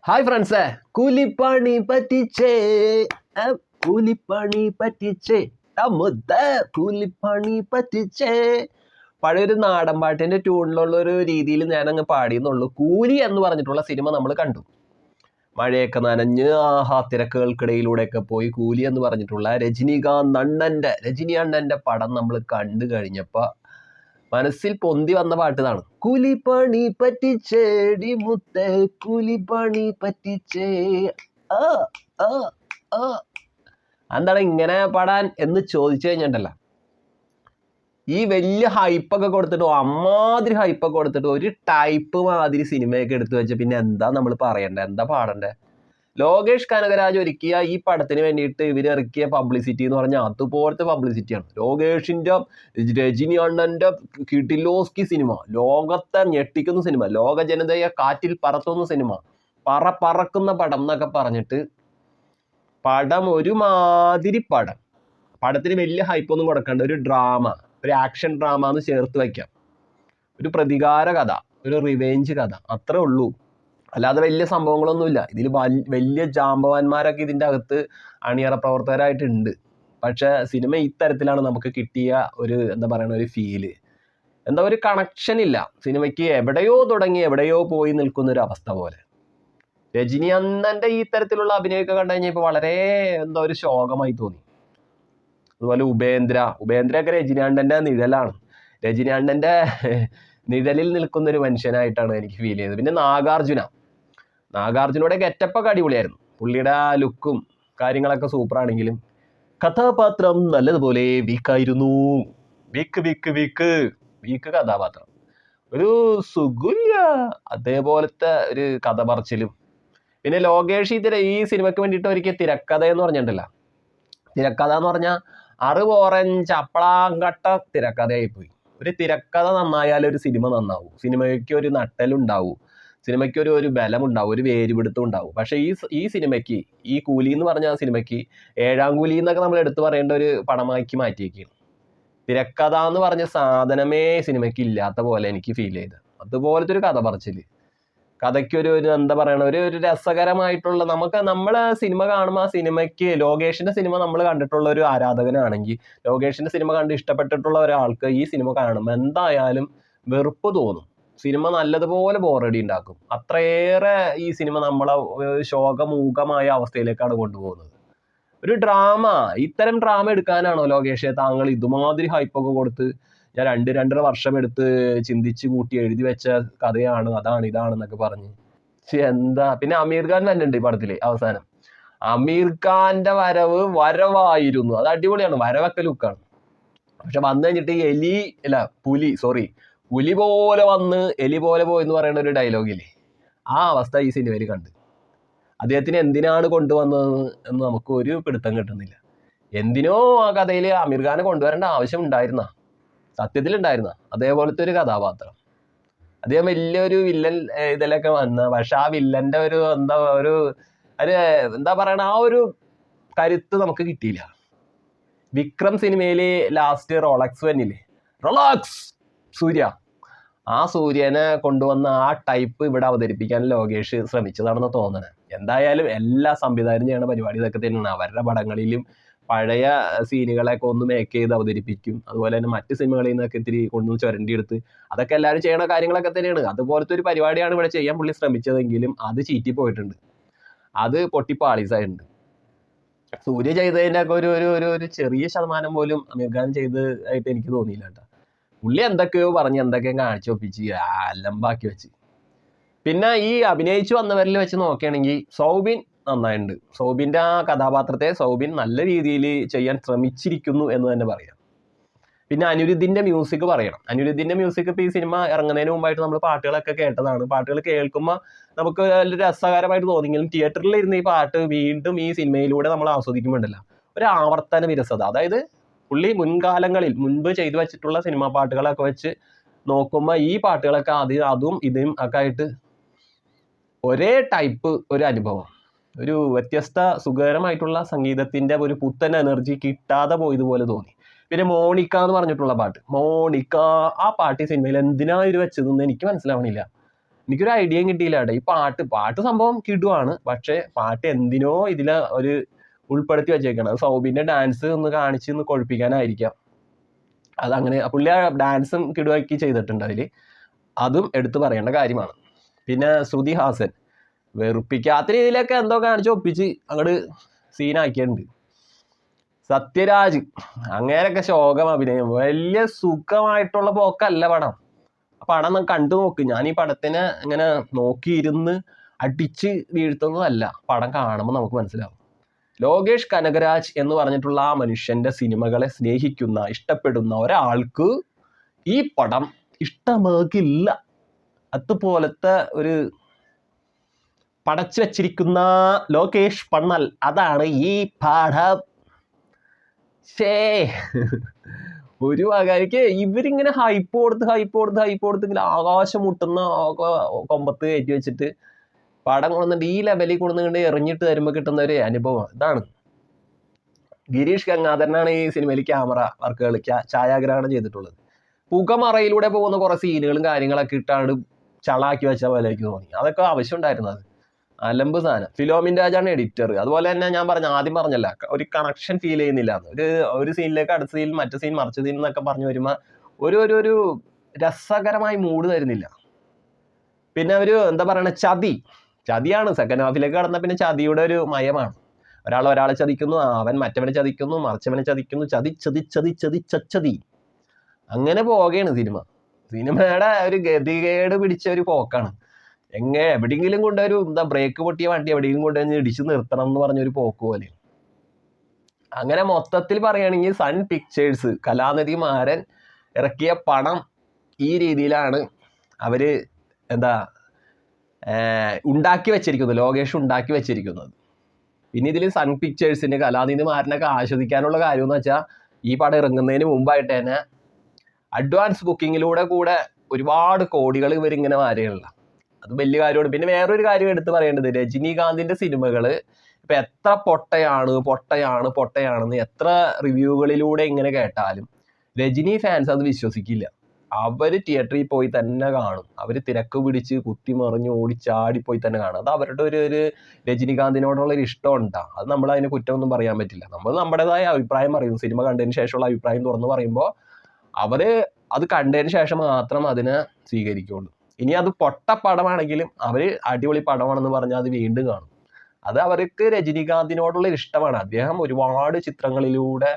Hi ഫ്രണ്ട്സേ, കൂലിപ്പണി പറ്റിച്ചേ, കൂലിപ്പണി പറ്റിച്ചേ, മുദ്ദ കൂലിപ്പണി പറ്റിച്ചേ. പഴയൊരു നാടൻ പാട്ടിന്റെ ട്യൂണിലുള്ള ഒരു രീതിയിൽ ഞാൻ അങ്ങ് പാടിയെന്നുള്ളൂ. കൂലി എന്ന് പറഞ്ഞിട്ടുള്ള സിനിമ നമ്മൾ കണ്ടു. മഴയൊക്കെ നനഞ്ഞ് തിരക്കുകൾക്കിടയിലൂടെയൊക്കെ പോയി കൂലി എന്ന് പറഞ്ഞിട്ടുള്ള രജനി അണ്ണന്റെ പടം നമ്മൾ കണ്ടു കഴിഞ്ഞപ്പോൾ മനസ്സിൽ പൊന്തി വന്ന പാട്ട് ഇതാണ്. കൂലിപ്പണി പറ്റിച്ചേടി മുത്തേ, കൂലിപ്പണി പറ്റിച്ചേ. എന്താണ് ഇങ്ങനെ പാടാൻ എന്ന് ചോദിച്ചു കഴിഞ്ഞിട്ടല്ല, ഈ വലിയ ഹൈപ്പൊക്കെ കൊടുത്തിട്ട്, അമ്മാതിരി ഹൈപ്പൊക്കെ കൊടുത്തിട്ട് ഒരു ടൈപ്പ് മാതിരി സിനിമയൊക്കെ എടുത്തു വെച്ച പിന്നെ എന്താ നമ്മൾ പറയണ്ടേ, എന്താ പാടണ്ടേ? ലോകേഷ് കനകരാജ് ഒരുക്കിയ ഈ പടത്തിന് വേണ്ടിയിട്ട് ഇവരിറക്കിയ പബ്ലിസിറ്റി എന്ന് പറഞ്ഞാൽ അതുപോലത്തെ പബ്ലിസിറ്റിയാണ്. ലോകേഷിൻ്റെ, രജനി അണ്ണൻ്റെ കിടിലോസ്കി സിനിമ, ലോകത്തെ ഞെട്ടിക്കുന്ന സിനിമ, ലോക ജനതയെ കാറ്റിൽ പറത്തുന്ന സിനിമ, പറക്കുന്ന പടം എന്നൊക്കെ പറഞ്ഞിട്ട് പടം ഒരുമാതിരി പടം. പടത്തിന് വലിയ ഹൈപ്പൊന്നും കൊടുക്കണ്ട, ഒരു ഡ്രാമ, ഒരു ആക്ഷൻ ഡ്രാമ എന്ന് ചേർത്ത് വയ്ക്കാം, ഒരു പ്രതികാര കഥ, ഒരു റിവെഞ്ച് കഥ, അത്രേ ഉള്ളൂ. അല്ലാതെ വലിയ സംഭവങ്ങളൊന്നുമില്ല. ഇതിൽ വലിയ ജാമ്പവാന്മാരൊക്കെ ഇതിൻ്റെ അകത്ത് അണിയറ പ്രവർത്തകരായിട്ടുണ്ട്. പക്ഷെ സിനിമ ഇത്തരത്തിലാണ് നമുക്ക് കിട്ടിയ ഒരു എന്താ പറയുക, ഒരു ഫീല്, എന്താ ഒരു കണക്ഷൻ ഇല്ല സിനിമയ്ക്ക്. എവിടെയോ തുടങ്ങി എവിടെയോ പോയി നിൽക്കുന്ന ഒരു അവസ്ഥ പോലെ. രജനി അണ്ണൻ്റെ ഈ തരത്തിലുള്ള അഭിനയമൊക്കെ കണ്ടു കഴിഞ്ഞപ്പോൾ വളരെ എന്താ ഒരു ശോകമായി തോന്നി. അതുപോലെ ഉപേന്ദ്രയൊക്കെ രജനി അണ്ണൻ്റെ നിഴലാണ്. രജനി അണ്ണൻ്റെ നിഴലിൽ നിൽക്കുന്ന ഒരു മനുഷ്യനായിട്ടാണ് എനിക്ക് ഫീൽ ചെയ്തത്. പിന്നെ നാഗാർജുനയുടെ ഗെറ്റപ്പൊക്കെ അടിപൊളിയായിരുന്നു. പുള്ളിയുടെ ആ ലുക്കും കാര്യങ്ങളൊക്കെ സൂപ്പറാണെങ്കിലും കഥാപാത്രം നല്ലതുപോലെ വീക്കായിരുന്നു. വീക്ക് കഥാപാത്രം, ഒരു സുഖില്ല അതേപോലത്തെ ഒരു കഥ പറച്ചിലും. പിന്നെ ലോകേഷ് ഈ സിനിമയ്ക്ക് വേണ്ടിയിട്ട് ഒരിക്കൽ തിരക്കഥ എന്ന് പറഞ്ഞിട്ടുണ്ടല്ലോ. തിരക്കഥ എന്ന് പറഞ്ഞാൽ ഓറഞ്ച് അപ്പളാങ്കട്ട തിരക്കഥയായിപ്പോയി. ഒരു തിരക്കഥ നന്നായാൽ ഒരു സിനിമ നന്നാവും, സിനിമയ്ക്ക് ഒരു നട്ടലുണ്ടാവും, സിനിമയ്ക്ക് ഒരു ബലമുണ്ടാവും, ഒരു വേരുപിടുത്തം ഉണ്ടാവും. പക്ഷേ ഈ സിനിമയ്ക്ക്, ഈ കൂലി എന്ന് പറഞ്ഞ സിനിമയ്ക്ക് ഏഴാം കൂലി എന്നൊക്കെ നമ്മൾ എടുത്തു പറയേണ്ട ഒരു പടമാക്കി മാറ്റിയേക്കാണ്. തിരക്കഥ എന്ന് പറഞ്ഞ സാധനമേ സിനിമയ്ക്ക് ഇല്ലാത്ത പോലെ എനിക്ക് ഫീൽ ചെയ്ത്. അതുപോലത്തെ ഒരു കഥ പറച്ചില്, കഥയ്ക്കൊരു എന്താ പറയണ, ഒരു രസകരമായിട്ടുള്ള, നമ്മളെ സിനിമ കാണുമ്പോൾ ആ സിനിമയ്ക്ക്, ലോകേഷിന്റെ സിനിമ നമ്മൾ കണ്ടിട്ടുള്ള ഒരു ആരാധകനാണെങ്കിൽ, ലോകേഷിന്റെ സിനിമ കണ്ട് ഇഷ്ടപ്പെട്ടിട്ടുള്ള ഒരാൾക്ക് ഈ സിനിമ കാണുമ്പോൾ എന്തായാലും വെറുപ്പ് തോന്നും. സിനിമ നല്ലതുപോലെ ബോറടി ഉണ്ടാക്കും. അത്രയേറെ ഈ സിനിമ നമ്മളെ ശോകമൂകമായ അവസ്ഥയിലേക്കാണ് കൊണ്ടുപോകുന്നത്. ഒരു ഡ്രാമ, ഇത്തരം ഡ്രാമ എടുക്കാനാണോ ലോകേഷെ താങ്കൾ ഇതുമാതിരി ഹൈപ്പൊക്കെ കൊടുത്ത്, ഞാൻ 2-2.5 വർഷം എടുത്ത് ചിന്തിച്ച് കൂട്ടി എഴുതി വെച്ച കഥയാണ്, അതാണ് ഇതാണെന്നൊക്കെ പറഞ്ഞ് എന്താ. പിന്നെ അമീർ ഖാൻ തന്നെ ഉണ്ട് ഈ പടത്തില്. അവസാനം അമീർ ഖാന്റെ വരവായിരുന്നു, അത് അടിപൊളിയാണ്, വരവൊക്കെ ലുക്കാണ്. പക്ഷെ വന്നു കഴിഞ്ഞിട്ട് പുലി പോലെ വന്ന് എലി പോലെ പോയെന്ന് പറയുന്ന ഒരു ഡയലോഗില്ലേ, ആ അവസ്ഥ ഈ സിനിമയിൽ കണ്ട്. അദ്ദേഹത്തിന് എന്തിനാണ് കൊണ്ടുവന്നത് എന്ന് നമുക്ക് ഒരു പിടുത്തം കിട്ടുന്നില്ല. എന്തിനോ ആ കഥയിൽ അമീർ ഖാനെ കൊണ്ടുവരേണ്ട ആവശ്യം സത്യത്തിലുണ്ടായിരുന്ന അതേപോലത്തെ ഒരു കഥാപാത്രം. അദ്ദേഹം വലിയൊരു വില്ലൻ ഇതിലൊക്കെ വന്ന, പക്ഷെ ആ വില്ലന്റെ ഒരു എന്താ പറയണ, ആ ഒരു കരുത്ത് നമുക്ക് കിട്ടിയില്ല. വിക്രം സിനിമയിൽ ലാസ്റ്റ് റോളക്സ് വന്നില്ലേ, സൂര്യ, ആ സൂര്യനെ കൊണ്ടുവന്ന ആ ടൈപ്പ് ഇവിടെ അവതരിപ്പിക്കാൻ ലോകേഷ് ശ്രമിച്ചതാണെന്ന് തോന്നണേ. എന്തായാലും എല്ലാ സംവിധാനം ചെയ്യുന്ന പരിപാടി ഇതൊക്കെ തന്നെയാണ്. അവരുടെ പടങ്ങളിലും പഴയ സീനുകളൊക്കെ ഒന്ന് മേക്ക് ചെയ്ത് അവതരിപ്പിക്കും. അതുപോലെ തന്നെ മറ്റ് സിനിമകളിൽ നിന്നൊക്കെ ഇത്തിരി കൊണ്ടുവന്ന് ചുരണ്ടിയെടുത്ത്, അതൊക്കെ എല്ലാവരും ചെയ്യണ കാര്യങ്ങളൊക്കെ തന്നെയാണ്. അതുപോലത്തെ ഒരു പരിപാടിയാണ് ഇവിടെ ചെയ്യാൻ പുള്ളി ശ്രമിച്ചതെങ്കിലും അത് ചീറ്റി പോയിട്ടുണ്ട്, അത് പൊട്ടിപ്പാളീസായിട്ടുണ്ട്. സൂര്യ ചെയ്തതിൻ്റെ ഒക്കെ ഒരു ചെറിയ ശതമാനം പോലും അമീർ ഖാൻ ചെയ്തതായിട്ട് എനിക്ക് തോന്നിയില്ല കേട്ടോ. പുള്ളി എന്തൊക്കെയോ പറഞ്ഞ് എന്തൊക്കെയോ കാണിച്ചു ഒപ്പിച്ച് അലമ്പാക്കി വെച്ച്. പിന്നെ ഈ അഭിനയിച്ചു വന്നവരിൽ വെച്ച് നോക്കുകയാണെങ്കിൽ സൗബിൻ നന്നായിട്ടുണ്ട്. സൗബിൻ്റെ ആ കഥാപാത്രത്തെ സൗബിൻ നല്ല രീതിയിൽ ചെയ്യാൻ ശ്രമിച്ചിരിക്കുന്നു എന്ന് തന്നെ പറയാം. പിന്നെ അനിരുദ്ധിൻ്റെ മ്യൂസിക് പറയണം. അനിരുദ്ധിൻ്റെ മ്യൂസിക് ഇപ്പോൾ ഈ സിനിമ ഇറങ്ങുന്നതിന് മുമ്പായിട്ട് നമ്മൾ പാട്ടുകളൊക്കെ കേട്ടതാണ്. പാട്ടുകൾ കേൾക്കുമ്പോൾ നമുക്ക് രസകരമായിട്ട് തോന്നിയെങ്കിലും തിയേറ്ററിൽ ഇരുന്ന് ഈ പാട്ട് വീണ്ടും ഈ സിനിമയിലൂടെ നമ്മൾ ആസ്വദിക്കുമ്പോണ്ടല്ലോ ഒരു ആവർത്തന വിരസത. അതായത് പുള്ളി മുൻപ് ചെയ്തു വെച്ചിട്ടുള്ള സിനിമാ പാട്ടുകളൊക്കെ വെച്ച് നോക്കുമ്പോൾ ഈ പാട്ടുകളൊക്കെ അതും ഇതും ഒക്കെ ആയിട്ട് ഒരേ ടൈപ്പ് ഒരു അനുഭവം, ഒരു വ്യത്യസ്ത സുഖകരമായിട്ടുള്ള സംഗീതത്തിൻ്റെ ഒരു പുത്തൻ എനർജി കിട്ടാതെ പോയതുപോലെ തോന്നി. പിന്നെ മോണിക്ക എന്ന് പറഞ്ഞിട്ടുള്ള പാട്ട്, മോണിക്ക, ആ പാട്ട് ഈ സിനിമയിൽ എന്തിനാ ഇത് വെച്ചതെന്ന് എനിക്ക് മനസ്സിലാവണില്ല. എനിക്കൊരു ഐഡിയയും കിട്ടിയില്ല കേട്ടോ. ഈ പാട്ട് സംഭവം കിടുവാണ്, പക്ഷേ പാട്ട് എന്തിനോ ഇതിൽ ഒരു ഉൾപ്പെടുത്തി വെച്ചേക്കണം. അത് സൗബിൻ്റെ ഡാൻസ് ഒന്ന് കാണിച്ച് ഒന്ന് കൊഴിപ്പിക്കാനായിരിക്കാം. അതങ്ങനെ പുള്ളി ആ ഡാൻസും കിടുവാക്കി ചെയ്തിട്ടുണ്ട് അതിൽ, അതും എടുത്തു പറയേണ്ട കാര്യമാണ്. പിന്നെ ശ്രുതി ഹാസൻ വെറുപ്പിക്കാത്ത രീതിയിലൊക്കെ എന്തോ കാണിച്ച് ഒപ്പിച്ച് അങ്ങോട്ട് സീനാക്കിയിട്ടുണ്ട്. സത്യരാജ് അങ്ങനെയൊക്കെ ശോകം അഭിനയം, വലിയ സുഖമായിട്ടുള്ള പോക്കല്ല പടം. ആ പടം കണ്ടു നോക്ക്. ഞാൻ ഈ പടത്തിനെ ഇങ്ങനെ നോക്കിയിരുന്ന് അടിച്ച് വീഴ്ത്തുന്നതല്ല, പടം കാണുമ്പോൾ നമുക്ക് മനസ്സിലാവും. ലോകേഷ് കനകരാജ് എന്ന് പറഞ്ഞിട്ടുള്ള ആ മനുഷ്യന്റെ സിനിമകളെ സ്നേഹിക്കുന്ന ഇഷ്ടപ്പെടുന്ന ഒരാൾക്ക് ഈ പടം ഇഷ്ടമാകില്ല. അതുപോലത്തെ ഒരു പടച്ചു വച്ചിരിക്കുന്ന ലോകേഷ് പണ്ണൽ, അതാണ് ഈ പടം. ഒരു വകാരിക്ക് ഇവരിങ്ങനെ ഹൈപ്പ് കൊടുത്ത് ഇങ്ങനെ ആകാശം മുട്ടുന്ന കൊമ്പത്ത് കയറ്റി വെച്ചിട്ട് പടം കൊണ്ടുവന്നിട്ട് ഈ ലെവലിൽ കൊണ്ടുവന്നിട്ട് എറിഞ്ഞിട്ട് തരുമ്പോൾ കിട്ടുന്ന ഒരു അനുഭവം ഇതാണ്. ഗിരീഷ് ഗംഗാധരനാണ് ഈ സിനിമയിൽ ക്യാമറ വർക്കുകൾ ഛായാഗ്രഹണം ചെയ്തിട്ടുള്ളത്. പുകമറയിലൂടെ പോകുന്ന കുറെ സീനുകളും കാര്യങ്ങളൊക്കെ ഇട്ടാണ്ട് ചളാക്കി വെച്ച പോലെ എനിക്ക് തോന്നി. അതൊക്കെ ആവശ്യം ഉണ്ടായിരുന്നത്, അലമ്പ് സാധനം. ഫിലോമിൻ രാജാണ് എഡിറ്റർ. അതുപോലെ തന്നെ ഞാൻ ആദ്യം പറഞ്ഞല്ല, ഒരു കണക്ഷൻ ഫീൽ ചെയ്യുന്നില്ല. ഒരു സീനിലേക്ക് അടുത്ത സീൻ, മറ്റു സീൻ, മറിച്ച സീൻ എന്നൊക്കെ പറഞ്ഞു വരുമ്പോൾ ഒരു രസകരമായി മൂഡ് തരുന്നില്ല. പിന്നെ ഒരു എന്താ പറയണ, ചതിയാണ്. സെക്കൻഡ് ഹാഫിലേക്ക് കടന്ന പിന്നെ ചതിയുടെ ഒരു മയമാണ്. ഒരാളെ ചതിക്കുന്നു, അവൻ മറ്റവനെ ചതിക്കുന്നു, മറിച്ചവനെ ചതിക്കുന്നു, ചതി അങ്ങനെ പോവുകയാണ് സിനിമയുടെ ഒരു ഗതികേട് പിടിച്ച ഒരു പോക്കാണ്. എവിടെയെങ്കിലും കൊണ്ടൊരു ബ്രേക്ക് പൊട്ടിയ വണ്ടി എവിടെയെങ്കിലും കൊണ്ടുവന്ന് ഇടിച്ചു നിർത്തണം എന്ന് പറഞ്ഞൊരു പോക്ക് പോലെ. അങ്ങനെ മൊത്തത്തിൽ പറയുകയാണെങ്കിൽ സൺ പിക്ചേഴ്സ് കലാനിധി മാരൻ ഇറക്കിയ പണം ഈ രീതിയിലാണ് അവര് ഉണ്ടാക്കി വെച്ചിരിക്കുന്നത്, ലോകേഷ് ഉണ്ടാക്കി വെച്ചിരിക്കുന്നത്. പിന്നെ ഇതിൽ സൺ പിക്ചേഴ്സിന് കലാനിധി മാരനൊക്കെ ആസ്വദിക്കാനുള്ള കാര്യം എന്ന് വെച്ചാൽ, ഈ പടം ഇറങ്ങുന്നതിന് മുമ്പായിട്ട് തന്നെ അഡ്വാൻസ് ബുക്കിങ്ങിലൂടെ കൂടെ ഒരുപാട് കോടികൾ ഇവരിങ്ങനെ വാരുകയുള്ള, അത് വലിയ കാര്യമാണ്. പിന്നെ വേറൊരു കാര്യം എടുത്ത് പറയേണ്ടത്, രജനീകാന്തിന്റെ സിനിമകള് ഇപ്പൊ എത്ര പൊട്ടയാണെന്ന് എത്ര റിവ്യൂകളിലൂടെ ഇങ്ങനെ കേട്ടാലും രജനി ഫാൻസ് അത് വിശ്വസിക്കില്ല. അവര് തിയേറ്ററിൽ പോയി തന്നെ കാണും. അവര് തിരക്ക് പിടിച്ച് കുത്തിമറിഞ്ഞ് ഓടിച്ചാടിപ്പോയി തന്നെ കാണും. അത് അവരുടെ ഒരു രജനീകാന്തിനോടുള്ള ഒരു ഇഷ്ടം ഉണ്ടാകും. അത് നമ്മൾ അതിനെ കുറ്റമൊന്നും പറയാൻ പറ്റില്ല. നമ്മൾ നമ്മുടേതായ അഭിപ്രായം പറയുന്നു. സിനിമ കണ്ടതിന് ശേഷമുള്ള അഭിപ്രായം തുറന്ന് പറയുമ്പോൾ അവര് അത് കണ്ടതിന് ശേഷം മാത്രം അതിനെ സ്വീകരിക്കുള്ളൂ. ഇനി അത് പടമാണെങ്കിലും അവര് അടിപൊളി പടമാണെന്ന് പറഞ്ഞാൽ അത് വീണ്ടും കാണും. അത് അവർക്ക് രജനീകാന്തിനോടുള്ള ഇഷ്ടമാണ്. അദ്ദേഹം ഒരുപാട് ചിത്രങ്ങളിലൂടെ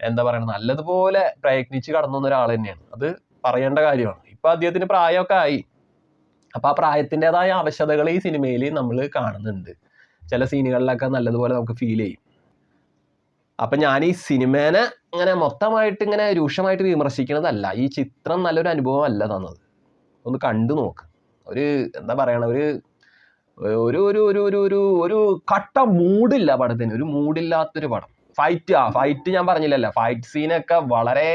എന്താ പറയുക, നല്ലതുപോലെ പ്രയത്നിച്ച് കടന്നു വന്ന ഒരാൾ തന്നെയാണ്. അത് പറയേണ്ട കാര്യമാണ്. ഇപ്പൊ അദ്ദേഹത്തിന് പ്രായമൊക്കെ ആയി. അപ്പൊ ആ പ്രായത്തിൻ്റെതായ ആവശ്യതകൾ ഈ സിനിമയിൽ നമ്മൾ കാണുന്നുണ്ട്. ചില സീനുകളിലൊക്കെ നല്ലതുപോലെ നമുക്ക് ഫീൽ ചെയ്യും. അപ്പൊ ഞാൻ ഈ സിനിമേനെ ഇങ്ങനെ മൊത്തമായിട്ട് ഇങ്ങനെ രൂക്ഷമായിട്ട് വിമർശിക്കുന്നതല്ല. ഈ ചിത്രം നല്ലൊരു അനുഭവം അല്ല തന്നത്. ഒന്ന് കണ്ടു നോക്ക്. ഒരു എന്താ പറയണ, ഒരു കട്ട മൂഡില്ല പടത്തിന്. ഒരു മൂഡില്ലാത്തൊരു പടം. ഫൈറ്റ് ഞാൻ പറഞ്ഞില്ലല്ലോ, ഫൈറ്റ് സീനൊക്കെ വളരെ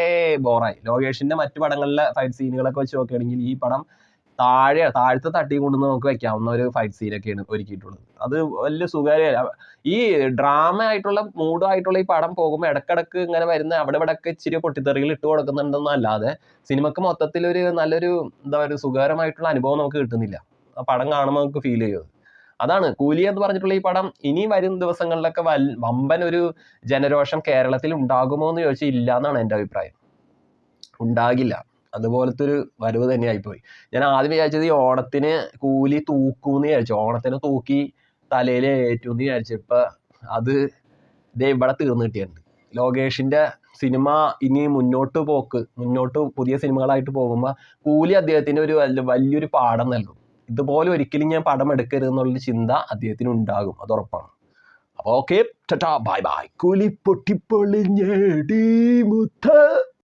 ബോറായി. ലോകേഷിന്റെ മറ്റു പടങ്ങളിലെ ഫൈറ്റ് സീനുകളൊക്കെ വെച്ച് നോക്കുകയാണെങ്കിൽ ഈ പടം താഴത്തെ തട്ടി കൊണ്ടുവന്ന് നമുക്ക് വെക്കാവുന്ന ഒരു ഫൈറ്റ് സീനൊക്കെയാണ് ഒരുക്കിയിട്ടുള്ളത്. അത് വലിയ സുഖകരമല്ല. ഈ ഡ്രാമ ആയിട്ടുള്ള മൂഡായിട്ടുള്ള ഈ പടം പോകുമ്പോൾ ഇടക്കിടക്ക് ഇങ്ങനെ വരുന്ന അവിടെ ഇവിടെയൊക്കെ ഇച്ചിരി പൊട്ടിത്തെറികൾ ഇട്ട് കൊടുക്കുന്നുണ്ടെന്നല്ലാതെ സിനിമക്ക് മൊത്തത്തിൽ നല്ലൊരു സുഖകരമായിട്ടുള്ള അനുഭവം നമുക്ക് കിട്ടുന്നില്ല. ആ പടം കാണുമ്പോൾ നമുക്ക് ഫീൽ ചെയ്യും. അതാണ് കൂലി എന്ന് പറഞ്ഞിട്ടുള്ള ഈ പടം. ഇനി വരും ദിവസങ്ങളിലൊക്കെ വമ്പൻ ഒരു ജനരോഷം കേരളത്തിൽ ഉണ്ടാകുമോ എന്ന് ചോദിച്ചാൽ ഇല്ല എന്നാണ് എൻ്റെ അഭിപ്രായം. ഉണ്ടാകില്ല. അതുപോലത്തെ ഒരു വരവ് തന്നെയായിപ്പോയി. ഞാൻ ആദ്യം വിചാരിച്ചത് ഈ ഓണത്തിന് കൂലി തൂക്കൂന്ന് വിചാരിച്ചു. ഓണത്തിന് തൂക്കി തലയിൽ ഏറ്റുന്ന് വിചാരിച്ചു. ഇപ്പൊ അത് ഇവിടെ തീർന്നു കിട്ടിയിട്ടുണ്ട്. ലോകേഷിന്റെ സിനിമ ഇനി മുന്നോട്ട് പുതിയ സിനിമകളായിട്ട് പോകുമ്പോൾ കൂലി അദ്ദേഹത്തിന് ഒരു വലിയൊരു പാഠം നൽകും. ഇതുപോലെ ഒരിക്കലും ഞാൻ പടം എടുക്കരുത് എന്നുള്ളൊരു ചിന്ത അദ്ദേഹത്തിന് ഉണ്ടാകും, അത് ഉറപ്പാണ്. അപ്പോൾ ഓക്കെ, ടാറ്റാ ബൈ ബൈ. കൂലി പൊട്ടിപ്പൊളിഞ്ഞേടി മുത്ത.